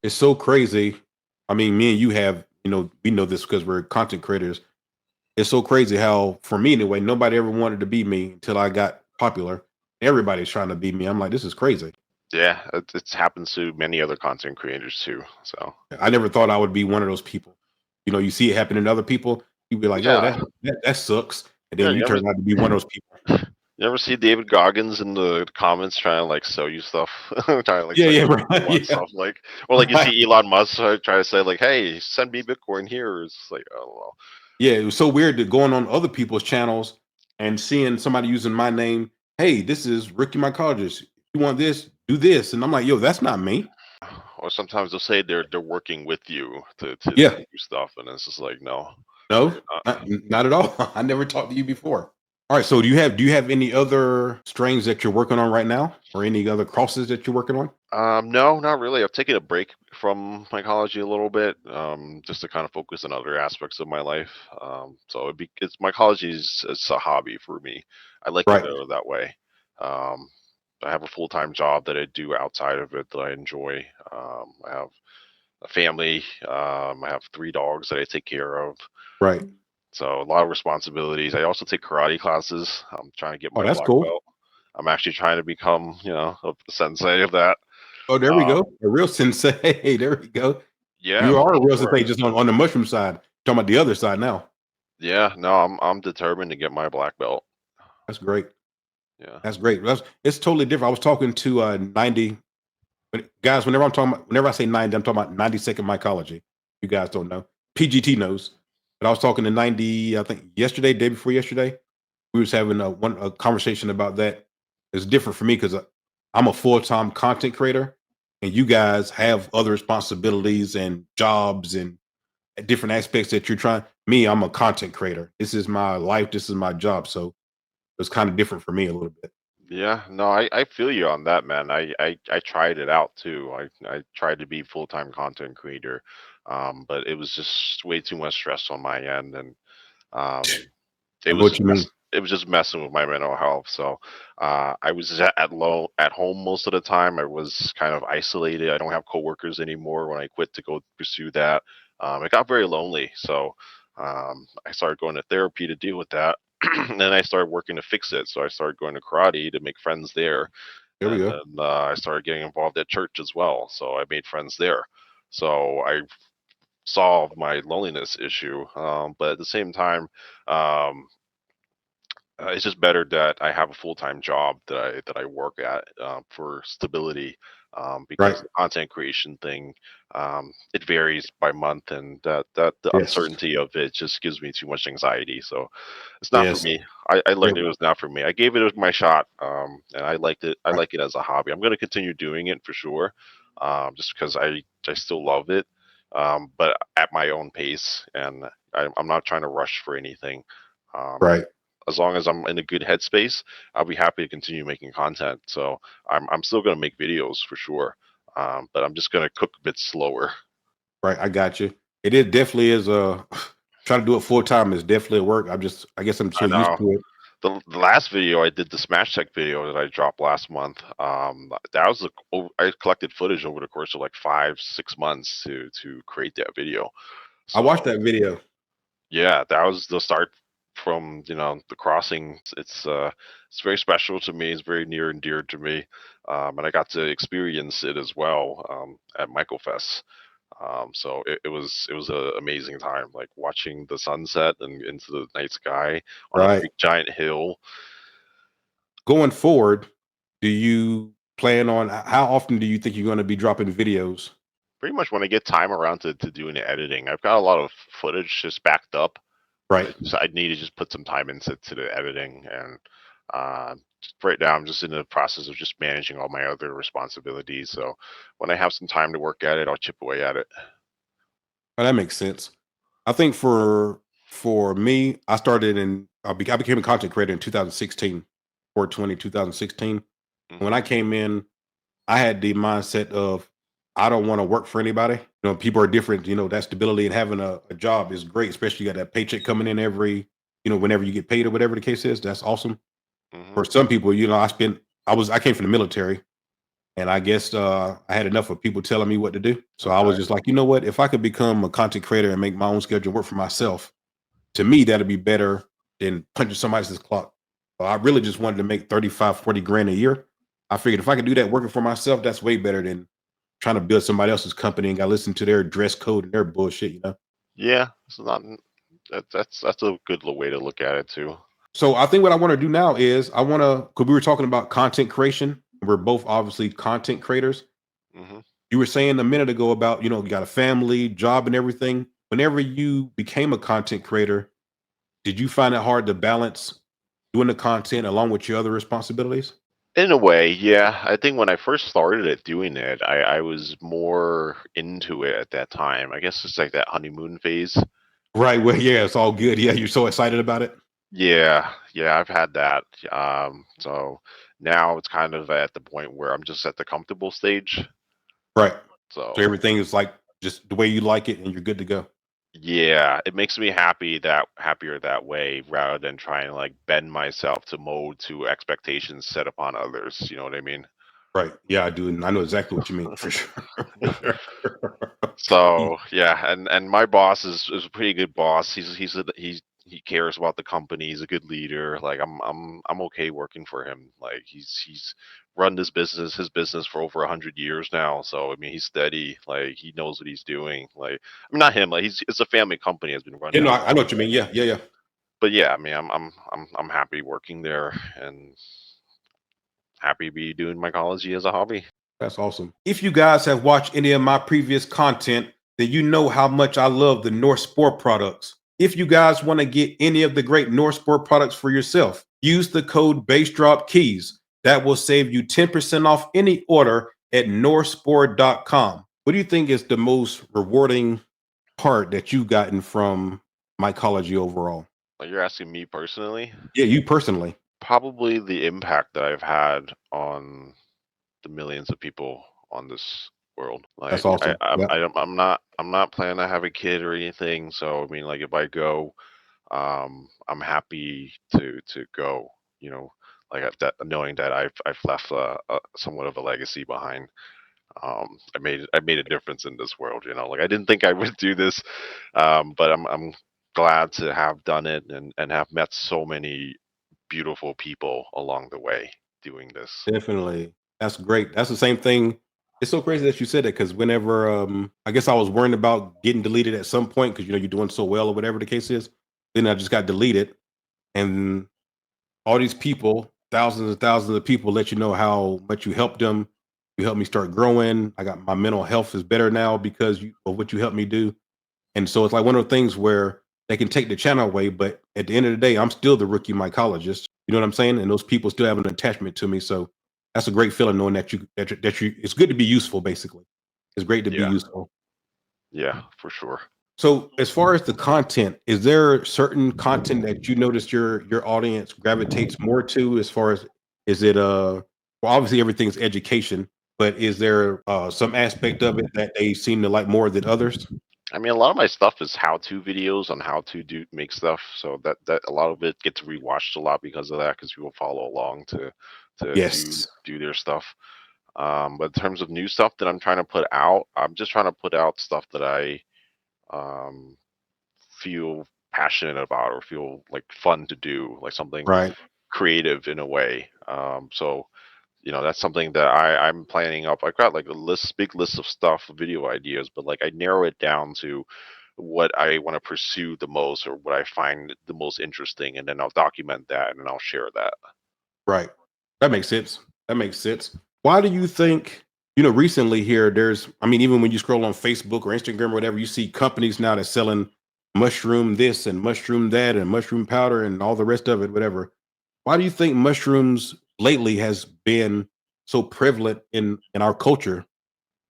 It's so crazy. I mean, me and you have, we know this because we're content creators. It's so crazy how, for me anyway, nobody ever wanted to be me until I got popular. Everybody's trying to be me. I'm like, this is crazy. Yeah, it's happens to many other content creators too. So I never thought I would be one of those people. You see it happen in other people. You'd be like, oh, yeah, that sucks. And yeah. then you turn out to be one of those people. You ever see David Goggins in the comments trying to like sell you stuff, trying to like Yeah, sell yeah, you right. Bitcoin Yeah, stuff, like, or like you right. see Elon Musk try to say like, "Hey, send me Bitcoin here." It's like, oh well, Yeah, it was so weird that going on other people's channels and seeing somebody using my name. Hey, this is Ricky Mycologist. You want this? Do this. And I'm like, yo, that's not me. or sometimes they'll say they're working with you to Yeah, do stuff, and it's just like, no, no, no, you're not. not at all. I never talked to you before. All right. So do you have any other strains that you're working on right now, or any other crosses that you're working on? No, not really. I've taken a break from mycology a little bit, just to kind of focus on other aspects of my life. It's mycology is it's a hobby for me. I like it Right. that way. Um, I have a full-time job that I do outside of it that I enjoy. I have a family. I have three dogs that I take care of. Right. So a lot of responsibilities. I also take karate classes. I'm trying to get Oh, my that's black cool. belt. I'm actually trying to become, a sensei of that. Oh, there we Uh, go. A real sensei. There we go. yeah, You for are a real sure. sensei, just on the mushroom side. Talking about the other side now. Yeah, no, I'm determined to get my black belt. That's great. Yeah. That's great. It's totally different. I was talking to 90. But guys, whenever I say 90, I'm talking about 90-second mycology. You guys don't know. PGT knows. But I was talking to 90, I think yesterday, day before yesterday. We was having a conversation about that. It's different for me because I'm a full-time content creator, and you guys have other responsibilities and jobs and different aspects that you're trying. Me, I'm a content creator. This is my life. This is my job. So it's kind of different for me a little bit. Yeah, no, I feel you on that, man. I tried it out too. I tried to be full-time content creator, but it was just way too much stress on my end, and um, I know what you mean. it was just messing with my mental health. So I was just at home most of the time. I was kind of isolated. I don't have coworkers anymore. When I quit to go pursue that, it got very lonely. So I started going to therapy to deal with that. And then I started working to fix it. So I started going to karate to make friends there, There we and go. then I started getting involved at church as well. So I made friends there. So I solved my loneliness issue. But at the same time, um, it's just better that I have a full time job that I work at, for stability, Right. because the content creation thing, it varies by month, and that the Yes. uncertainty of it just gives me too much anxiety. So it's not for Yes. me. I Yeah. learned it was not for me. I gave it my shot, and I liked it. I Right. like it as a hobby. I'm going to continue doing it for sure, just because I still love it, but at my own pace, and I'm not trying to rush for anything. Um, Right. as long as I'm in a good headspace, I'll be happy to continue making content. So I'm still gonna make videos for sure, but I'm just gonna cook a bit slower. Right. I got you. It definitely is trying to do it full time is definitely a work. I guess I'm so I used know. to it. The last video I did, the Smash Tech video that I dropped last month, that was I collected footage over the course of like 5 6 months to create that video. I watched So that video. yeah, that was the start from, the crossing. It's very special to me. It's very near and dear to me, and I got to experience it as well, at Michael Fest. So it was an amazing time, like watching the sunset and into the night sky on a Right. big giant hill. Going forward, do you plan on how often do you think you're going to be dropping videos? Pretty much when I get time around to doing the editing, I've got a lot of footage just backed up. Right. I need to just put some time into the editing, and right now I'm just in the process of just managing all my other responsibilities. So when I have some time to work at it, I'll chip away at it. Well, that makes sense. I think for me, I became a content creator in 2016, 2016. When Hmm. I came in, I had the mindset of I don't want to work for anybody. People are different. That stability and having a job is great, especially you got that paycheck coming in whenever you get paid or whatever the case is. That's awesome. Hmm. For some people, I came from the military. And I guess I had enough of people telling me what to do. So I was Okay. just like, you know what? If I could become a content creator and make my own schedule work for myself, to me, that'd be better than punching somebody else's clock. So I really just wanted to make 35, 40 grand a year. I figured if I could do that working for myself, that's way better than trying to build somebody else's company and got to listen to their dress code and their bullshit, you know? Yeah, it's not that's a good way to look at it too. So I think what I want to do now is I want to, because we were talking about content creation. We're both obviously content creators. Hmm. You were saying a minute ago about, you know, you got a family, job, and everything. Whenever you became a content creator, did you find it hard to balance doing the content along with your other responsibilities? In a way, yeah. I think when I first started doing it, I was more into it at that time. I guess it's like that honeymoon phase. Right. Well, yeah, it's all good. Yeah, you're so excited about it. Yeah, yeah, I've had that. So now it's kind of at the point where I'm just at the comfortable stage. Right. So So everything is like just the way you like it and you're good to go. yeah, it makes me happier that way rather than trying to like bend myself to mold to expectations set upon others. You know what I mean? Right. Yeah, I do. And I know exactly what you mean for sure. So yeah, and my boss is a pretty good boss. He cares about the company. He's a good leader. Like I'm okay working for him. Like he's run his business for over 100 years now. So I mean he's steady. Like he knows what he's doing. Like I mean not him. Like it's a family company has been You running know, a I long know what you time. mean. Yeah, yeah, yeah. But yeah, I mean I'm happy working there and happy to be doing mycology as a hobby. That's awesome. If you guys have watched any of my previous content, then you know how much I love the North Sport products. If you guys want to get any of the great North Sport products for yourself, use the code BassDropKeys. That will save you 10% off any order at northsport.com. What do you think is the most rewarding part that you've gotten from mycology overall? Like you're asking me personally, Yeah, you personally. probably the impact that I've had on the millions of people on this world. That's Like awesome. Yeah, I'm not planning to have a kid or anything. So I mean, like if I go, I'm happy to go. You know, like that knowing that I've left a somewhat of a legacy behind. I made a difference in this world. You know, like I didn't think I would do this, but I'm glad to have done it and have met so many beautiful people along the way doing this. definitely. That's great. That's the same thing. It's so crazy that you said that because whenever I guess I was worried about getting deleted at some point because you know you're doing so well or whatever the case is. Then I just got deleted, and all these people, thousands and thousands of people, let you know how much you helped them. You helped me start growing. I got my mental health is better now because of what you helped me do. And so it's like one of the things where they can take the channel away, but at the end of the day, I'm still the rookie mycologist. You know what I'm saying? And those people still have an attachment to me. So that's a great feeling knowing that you it's good to be useful, basically. It's great to be Yeah, useful. yeah, for sure. So as far as the content, is there certain content that you notice your audience gravitates more to as far as is it well obviously everything's education, but is there some aspect of it that they seem to like more than others? I mean, a lot of my stuff is how-to videos on how to do make stuff, so that a lot of it gets rewatched a lot because of that, because people follow along to Yes. do their stuff. But in terms of new stuff that I'm trying to put out, I'm just trying to put out stuff that I um, feel passionate about or feel like fun to do, like something Right. creative in a way. So you know that's something that I'm planning up. I've got like a big list of stuff, video ideas, but like I narrow it down to what I want to pursue the most or what I find the most interesting, and then I'll document that and then I'll share that. Right. That makes sense. That makes sense. Why do you think, you know, recently here, there's, I mean, even when you scroll on Facebook or Instagram or whatever, you see companies now that's selling mushroom this and mushroom that and mushroom powder and all the rest of it, whatever. Why do you think mushrooms lately has been so prevalent in our culture?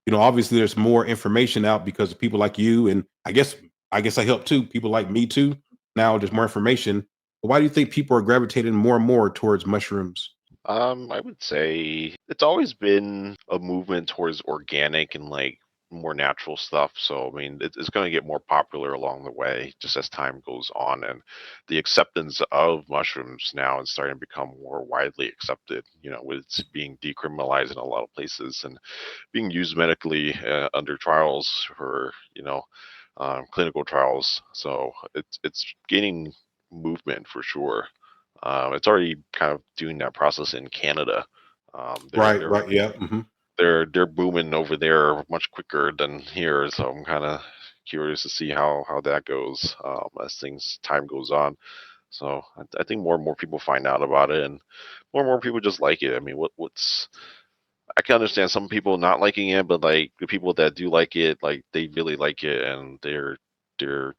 You know, obviously there's more information out because of people like you and I guess I help too. People like me too. Now there's more information. But why do you think people are gravitating more and more towards mushrooms? I would say it's always been a movement towards organic and like more natural stuff. So I mean, it's going to get more popular along the way, just as time goes on, and the acceptance of mushrooms now is starting to become more widely accepted. You know, with it's being decriminalized in a lot of places and being used medically under trials for clinical trials. So it's gaining movement for sure. It's already kind of doing that process in Canada. Um, they're Right, they're right, yeah. Hmm. they're booming over there much quicker than here, so I'm kind of curious to see how that goes as things time goes on. So I think more and more people find out about it, and more people just like it. I mean, what's I can understand some people not liking it, but like the people that do like it, like they really like it, and they're they're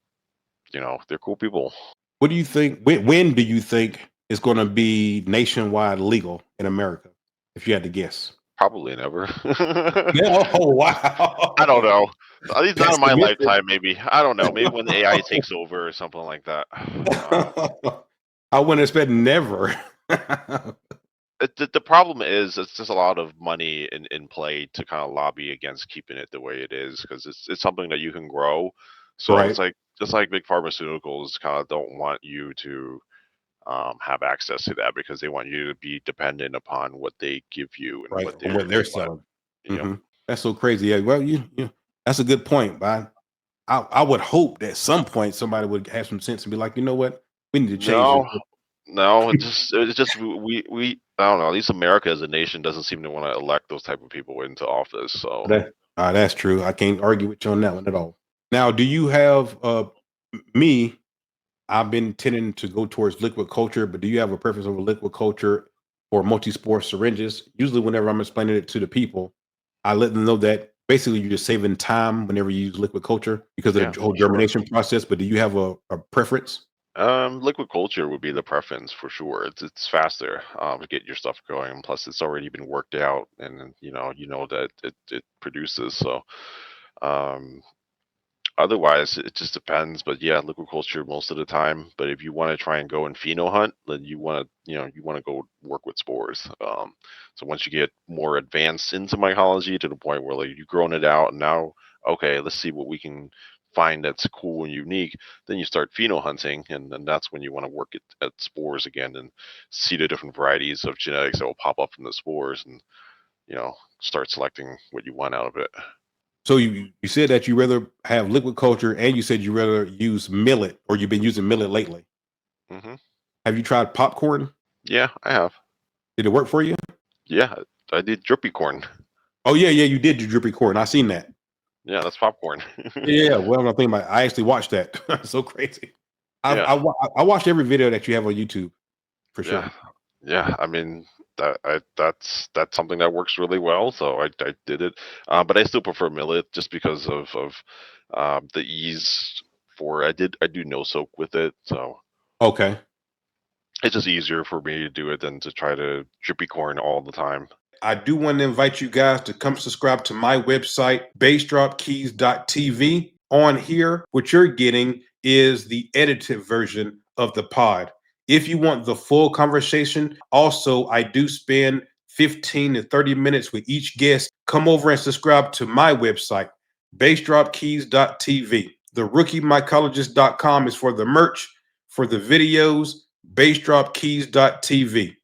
cool people. What do you think? When do you think it's going to be nationwide legal in America? If you had to guess. Probably never. Yeah. Oh, I don't wow. know. At least not in my Pessimistic. lifetime. Maybe I don't know. Maybe when AI takes over or something like that. I wouldn't expect never. The problem is it's just a lot of money in play to kind of lobby against keeping it the way it is because it's something that you can grow. So it's Right, like just like big pharmaceuticals kind of don't want you to have access to that because they want you to be dependent upon what they give you and right. what On what they they're want. selling. You know, Hmm. That's so crazy. Yeah. Well, that's a good point. But I would hope that at some point somebody would have some sense and be like, you know what, we need to change this. no, no, it's just we I don't know. At least America as a nation doesn't seem to want to elect those type of people into office. So That's true. I can't argue with you on that one at all. Now, do you have me? I've been tending to go towards liquid culture, but do you have a preference over liquid culture or multi-spore syringes? Usually, whenever I'm explaining it to the people, I let them know that basically you're just saving time whenever you use liquid culture because of yeah, the for whole sure. germination process. But do you have a preference? Liquid culture would be the preference for sure. It's faster to get your stuff going, and plus it's already been worked out, and you know that it produces. So um, otherwise, it just depends. But yeah, liquid culture most of the time. But if you want to try and go and pheno hunt, then you want to go work with spores. So once you get more advanced into mycology to the point where like you've grown it out, and now okay, let's see what we can find that's cool and unique. Then you start pheno hunting, and then that's when you want to work at spores again and see the different varieties of genetics that will pop up from the spores, and start selecting what you want out of it. So you said that you rather have liquid culture, and you said you rather use millet, or you've been using millet lately. hmm Have you tried popcorn? Yeah, I have. Did it work for you? Yeah, I did drippy corn. Oh yeah, yeah, you did do drippy corn. I seen that. Yeah, that's popcorn. Yeah, well, I'm thinking about. I actually watched that. So crazy. Yeah, I watched every video that you have on YouTube for yeah, sure. yeah. I mean, that's something that works really well. So I did it, but I still prefer millet just because of the ease for. I do no soak with it, so Okay. it's just easier for me to do it than to try to drippy corn all the time. I do want to invite you guys to come subscribe to my website, bassdropkeys.tv. On here, what you're getting is the edited version of the pod. If you want the full conversation, also, I do spend 15 to 30 minutes with each guest. Come over and subscribe to my website, bassdropkeys.tv. The rookiemycologist.com is for the merch, for the videos, bassdropkeys.tv.